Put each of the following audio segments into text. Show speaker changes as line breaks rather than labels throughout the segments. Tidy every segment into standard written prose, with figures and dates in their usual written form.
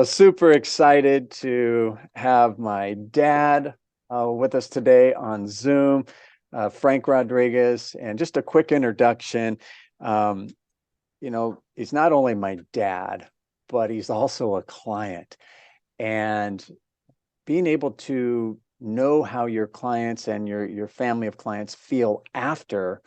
Super excited to have my dad with us today on Zoom, Frank Rodriguez. And just a quick introduction. Um, he's not only my dad, but he's also a client. And being able to know how your clients and your family of clients feel after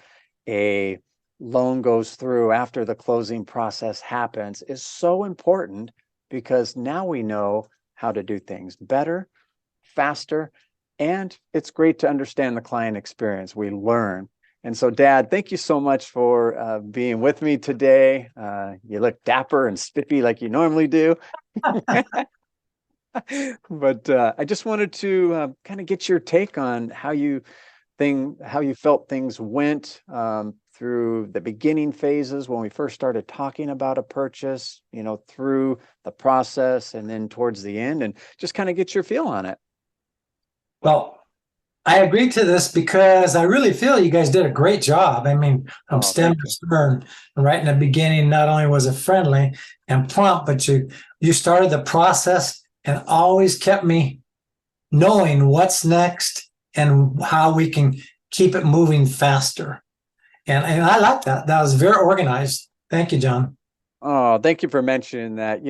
a loan goes through, after the closing process happens, is so important because now we know how to do things better, faster, and it's great to understand the client experience. We learn. And so, Dad, thank you so much for being with me today. You look dapper and spiffy like you normally do. But I just wanted to kind of get your take on how you felt things went through the beginning phases when we first started talking about a purchase, through the process and then towards the end, and just kind of get your feel on it.
Well, I agree to this because I really feel you guys did a great job. I mean, from
Oh,
stem
thank
to
you.
stern, right in the beginning, not only was it friendly and prompt, but you started the process and always kept me knowing what's next and how we can keep it moving faster. And I like that. That was very organized. Thank you, John.
Oh, thank you for mentioning that.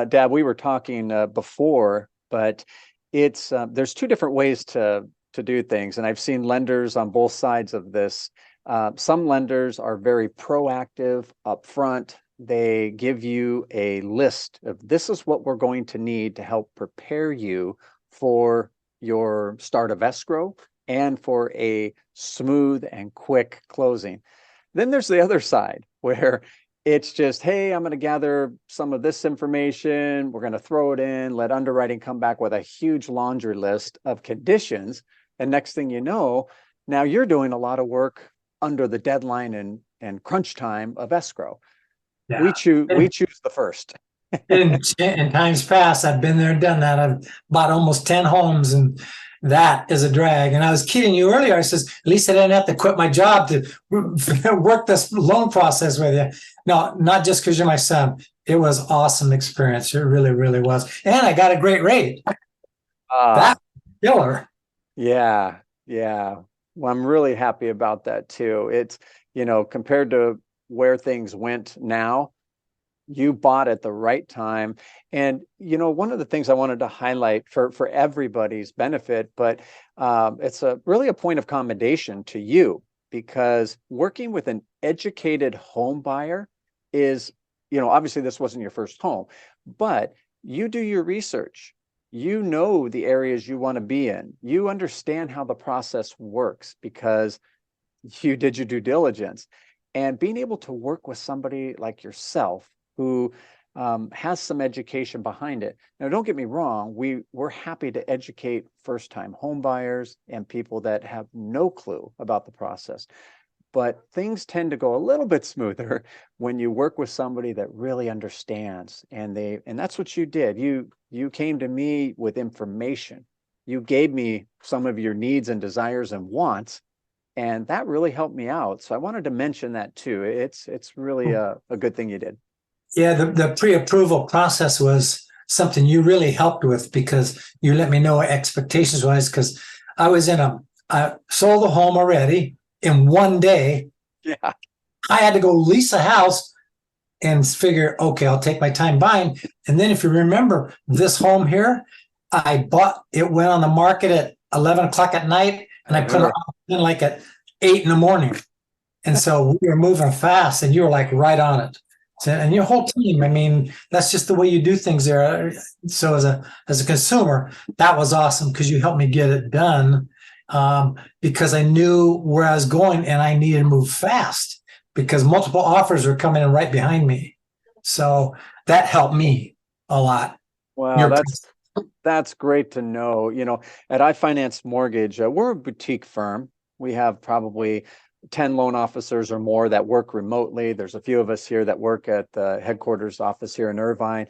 Dad, we were talking before, but it's there's two different ways to do things, and I've seen lenders on both sides of this. Some lenders are very proactive upfront. They give you a list of this is what we're going to need to help prepare you for your start of escrow and for a smooth and quick closing. Then there's the other side where it's just, hey, I'm going to gather some of this information. We're going to throw it in, let underwriting come back with a huge laundry list of conditions. And next thing you know, now you're doing a lot of work under the deadline and crunch time of escrow. We
Yeah.
choose the first.
In times past, I've been there and done that. I've bought almost 10 homes, and that is a drag. And I was kidding you earlier. I says, at least I didn't have to quit my job to work this loan process with you. No, not just because you're my son. It was awesome experience. It really, really was. And I got a great rate. That
Ah,
killer.
yeah, yeah. Well, I'm really happy about that too. It's, compared to where things went now, you bought at the right time. And one of the things I wanted to highlight for everybody's benefit, but it's really a point of commendation to you, because working with an educated home buyer is, obviously this wasn't your first home, but you do your research. You know the areas you want to be in. You understand how the process works because you did your due diligence. And being able to work with somebody like yourself who has some education behind it. Now, don't get me wrong, we're happy to educate first-time home buyers and people that have no clue about the process. But things tend to go a little bit smoother when you work with somebody that really understands. And that's what you did. You came to me with information. You gave me some of your needs and desires and wants, and that really helped me out. So I wanted to mention that too. It's really a good thing you did.
Yeah, the pre-approval process was something you really helped with because you let me know what expectations was because I sold a home already in one day.
Yeah.
I had to go lease a house and figure, okay, I'll take my time buying. And then if you remember this home here, it went on the market at 11 o'clock at night
I
and I put it
remember.
in like at 8 in the morning. And so we were moving fast and you were like right on it. So, and your whole team, I mean, that's just the way you do things there. So as a consumer, that was awesome because you helped me get it done because I knew where I was going and I needed to move fast because multiple offers were coming in right behind me. So that helped me a lot.
Well,
Your
that's great to know. At iFinance Mortgage, we're a boutique firm. We have probably 10 loan officers or more that work remotely. There's a few of us here that work at the headquarters office here in Irvine.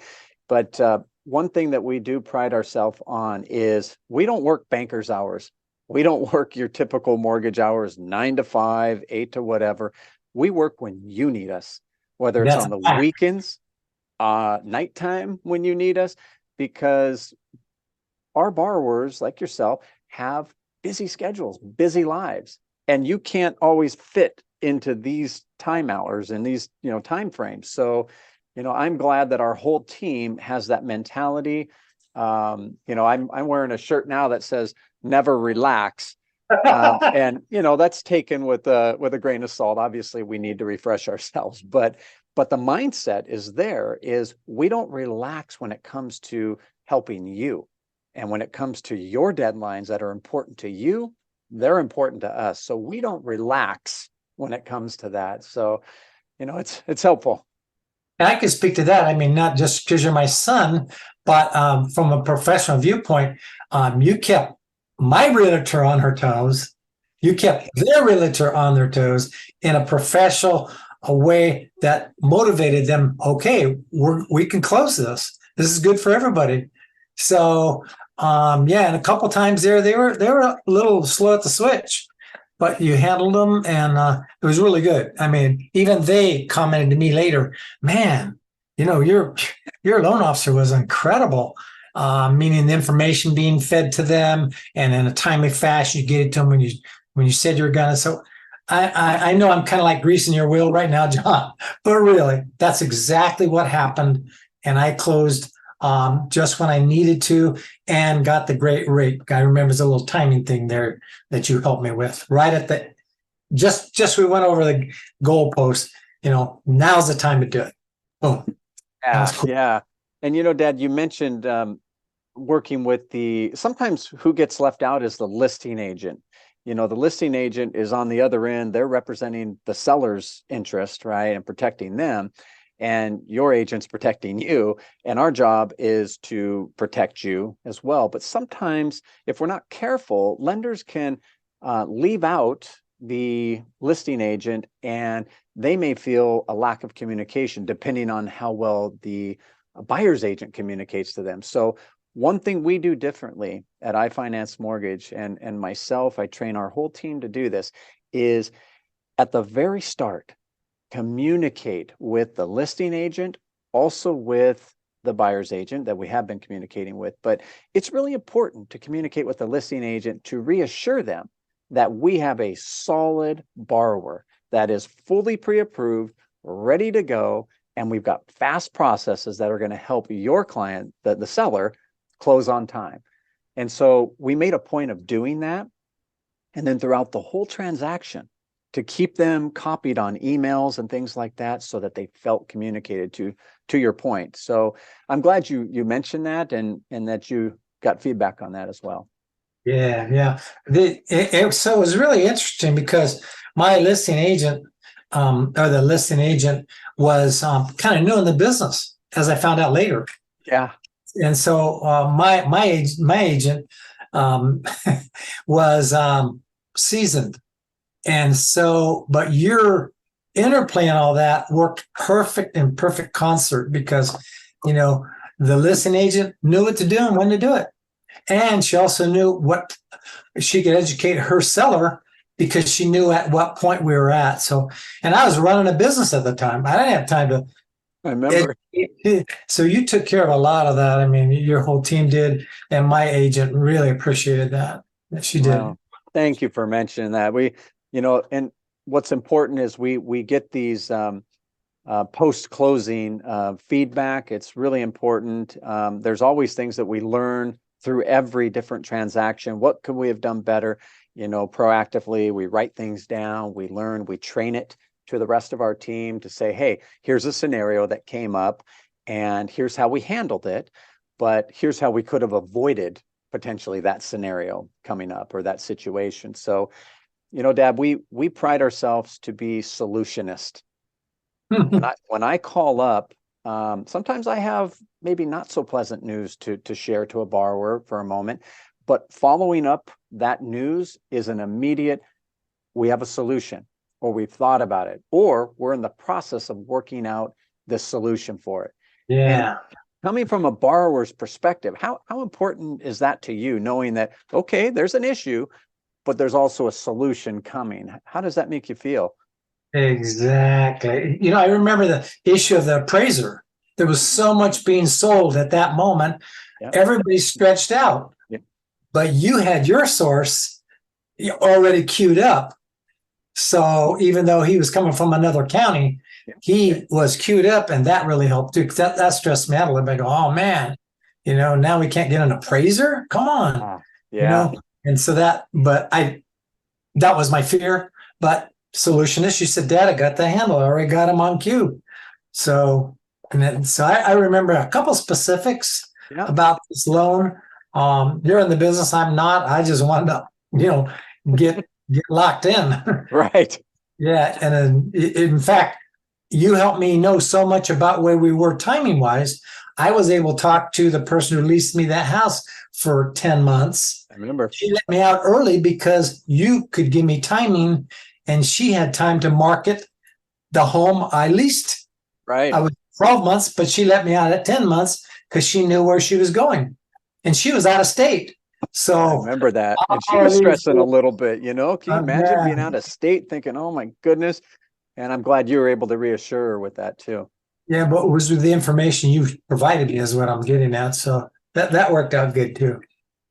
But one thing that we do pride ourselves on is we don't work banker's hours. We don't work your typical mortgage hours, 9 to 5, 8 to whatever. We work when you need us, whether it's
that's
on the weekends. nighttime when you need us, because our borrowers like yourself have busy schedules, busy lives, and you can't always fit into these time hours and these, time frames. So, I'm glad that our whole team has that mentality. I'm wearing a shirt now that says never relax. And that's taken with a grain of salt. Obviously, we need to refresh ourselves, but the mindset is we don't relax when it comes to helping you. And when it comes to your deadlines that are important to you, they're important to us. So we don't relax when it comes to that. So, it's helpful.
And I can speak to that. I mean, not just because you're my son, but from a professional viewpoint, you kept my realtor on her toes. You kept their realtor on their toes in a professional way that motivated them. Okay, we can close this. This is good for everybody. So, yeah, and a couple times there, they were a little slow at the switch, but you handled them, and it was really good. I mean, even they commented to me later, man, your loan officer was incredible. Meaning the information being fed to them, and in a timely fashion, you get it to them when you said you were gonna. So I know I'm kind of like greasing your wheel right now, John, but really, that's exactly what happened. And I closed just when I needed to and got the great rate. I remember there's a little timing thing there that you helped me with right at the, just we went over the goalpost, now's the time to do it. Oh,
Yeah,
cool.
yeah. And Dad, you mentioned working with sometimes who gets left out is the listing agent. The listing agent is on the other end. They're representing the seller's interest, right? And protecting them. And your agent's protecting you. And our job is to protect you as well. But sometimes if we're not careful, lenders can leave out the listing agent, and they may feel a lack of communication depending on how well the buyer's agent communicates to them. So one thing we do differently at iFinance Mortgage, and myself, I train our whole team to do this, is at the very start, communicate with the listing agent, also with the buyer's agent that we have been communicating with. But it's really important to communicate with the listing agent to reassure them that we have a solid borrower that is fully pre-approved, ready to go, and we've got fast processes that are going to help your client, the seller, close on time. And so we made a point of doing that. And then throughout the whole transaction, to keep them copied on emails and things like that, so that they felt communicated to your point. So I'm glad you mentioned that, and that you got feedback on that as well.
Yeah. So it was really interesting because my listing agent, or the listing agent, was kind of new in the business, as I found out later.
Yeah.
And so my agent was seasoned. And so, but your interplay and all that worked in perfect concert, because, the listing agent knew what to do and when to do it. And she also knew what she could educate her seller, because she knew at what point we were at. So, and I was running a business at the time. I didn't have time to.
I remember.
So you took care of a lot of that. I mean, your whole team did, and my agent really appreciated that she did.
Wow. Thank you for mentioning that. And what's important is we get these post-closing feedback. It's really important. There's always things that we learn through every different transaction. What could we have done better? Proactively, we write things down, we learn, we train it to the rest of our team to say, hey, here's a scenario that came up, and here's how we handled it, but here's how we could have avoided potentially that scenario coming up, or that situation. So, Dad, we pride ourselves to be solutionist. When I call up, sometimes I have maybe not so pleasant news to share to a borrower for a moment, but following up that news is an immediate, we have a solution, or we've thought about it, or we're in the process of working out the solution for it.
Yeah.
And coming from a borrower's perspective, how important is that to you, knowing that, okay, there's an issue, but there's also a solution coming? How does that make you feel?
Exactly. I remember the issue of the appraiser. There was so much being sold at that moment.
Yep.
Everybody stretched out,
Yep.
but you had your source already queued up. So even though he was coming from another county,
Yep.
he was queued up, and that really helped too. 'Cause that stressed me out a little bit. I go, oh man, now we can't get an appraiser. Come on,
Yeah.
And so that was my fear. But solution is, she said, Dad, I got the handle. I already got him on queue. So, and then, so I remember a couple specifics
Yep.
about this loan. You're in the business. I'm not. I just wanted to, get locked in.
Right.
Yeah. And then, in fact, you helped me know so much about where we were timing wise. I was able to talk to the person who leased me that house for 10 months.
I remember.
She let me out early because you could give me timing, and she had time to market the home I leased.
Right.
I was 12 months, but she let me out at 10 months because she knew where she was going, and she was out of state.
I
So
remember that. And she was stressing a little bit, Can you imagine being
man.
out of state thinking, oh my goodness? And I'm glad you were able to reassure her with that too.
Yeah, but it was the information you provided me is what I'm getting at. So that worked out good too.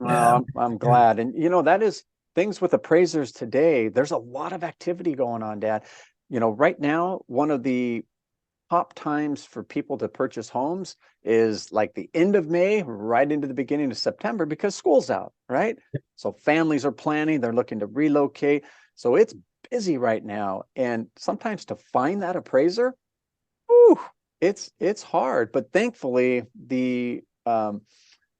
Yeah.
Well, I'm glad. And that is things with appraisers today. There's a lot of activity going on, Dad. Right now, one of the top times for people to purchase homes is like the end of May, right into the beginning of September, because school's out, right? So families are planning, they're looking to relocate. So it's busy right now. And sometimes to find that appraiser, whew, it's hard. But thankfully, the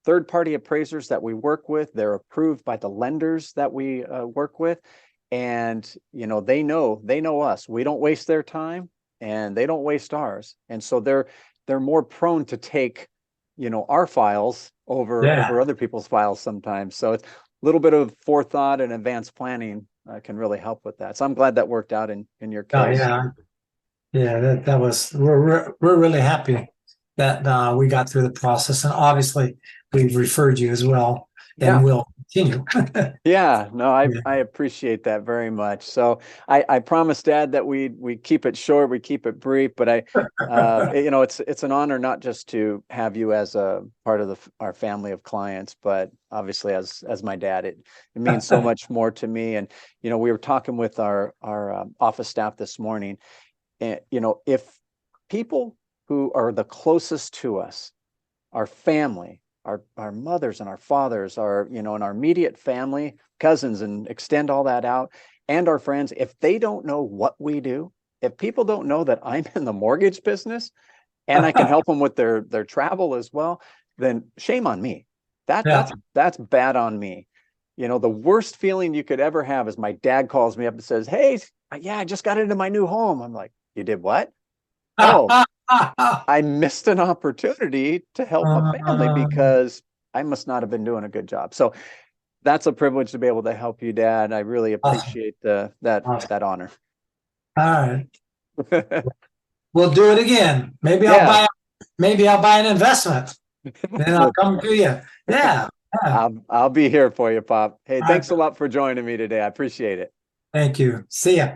third-party appraisers that we work with, they're approved by the lenders that we work with. And, they know us. We don't waste their time, and they don't waste ours. And so they're more prone to take, our files over other people's files sometimes. So it's a little bit of forethought and advanced planning can really help with that. So I'm glad that worked out in your case.
Yeah. That was, we're really happy that we got through the process, and obviously we've referred you as well, and we'll continue.
Yeah, no, I appreciate that very much. So I promised Dad that we keep it short, we keep it brief, but it's an honor not just to have you as a part of our family of clients, but obviously as my dad, it means so much more to me. And we were talking with our office staff this morning, and if people who are the closest to us, our family, our mothers and our fathers, in our immediate family, cousins, and extend all that out, and our friends, if they don't know what we do, if people don't know that I'm in the mortgage business and I can help them with their travel as well, then shame on me. That's bad on me. The worst feeling you could ever have is my dad calls me up and says, hey, yeah, I just got into my new home. I'm like, you did what? Oh, I missed an opportunity to help a family because I must not have been doing a good job. So that's a privilege to be able to help you, Dad. I really appreciate that honor.
All right. We'll do it again. Maybe I'll buy an investment. Then I'll come to you. Yeah.
I'll be here for you, Pop. Hey, thanks a lot for joining me today. I appreciate it.
Thank you. See ya.